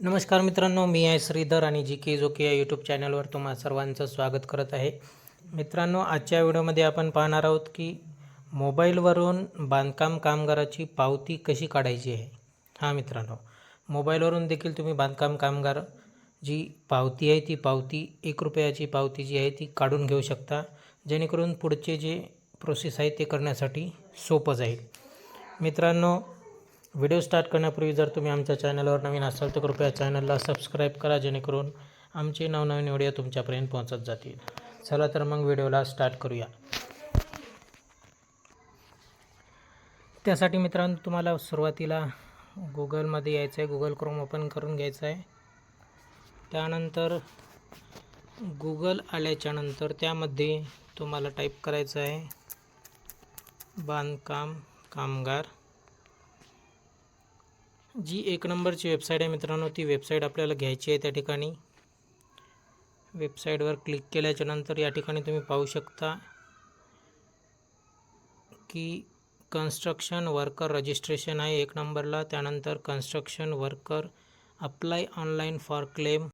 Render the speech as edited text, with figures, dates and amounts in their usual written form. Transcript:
नमस्कार मित्रांनो, मी आहे श्रीधर आणि जी के जोके या यूट्यूब चॅनलवर तुम्हा सर्वांचं स्वागत करत आहे. मित्रांनो, आजच्या व्हिडिओमध्ये आपण पाहणार आहोत की मोबाईलवरून बांधकाम कामगाराची पावती कशी काढायची आहे. हां मित्रांनो, मोबाईलवरून देखील तुम्ही बांधकाम कामगार जी पावती आहे ती पावती ₹1 पावती जी आहे ती काढून घेऊ शकता, जेणेकरून पुढचे जे प्रोसेस आहे ते करण्यासाठी सोपं जाईल. मित्रांनो, व्हिडिओ स्टार्ट करण्यापूर्वी जर तुम्ही आमच्या चॅनलवर नवीन असाल तर कृपया चॅनलला सबस्क्राईब करा, जेणेकरून आमचे नवनवीन व्हिडिओ तुमच्यापर्यंत पोहोचत जातील. चला तर मग व्हिडिओला स्टार्ट करूया. त्यासाठी मित्रांनो तुम्हाला सुरुवातीला गुगलमध्ये यायचं आहे. गुगल क्रोम ओपन करून घ्यायचं आहे. त्यानंतर गुगल आल्याच्यानंतर त्यामध्ये तुम्हाला टाईप करायचं आहे बांधकाम कामगार. जी 1 नंबरची वेबसाईट आहे मित्रांनो, ती वेबसाईट आपल्याला घ्यायची आहे. त्या ठिकाणी वेबसाईटवर क्लिक केल्याच्यानंतर या ठिकाणी तुम्ही पाहू शकता की कन्स्ट्रक्शन वर्कर रजिस्ट्रेशन आहे 1 नंबरला. त्यानंतर construction worker apply online for claim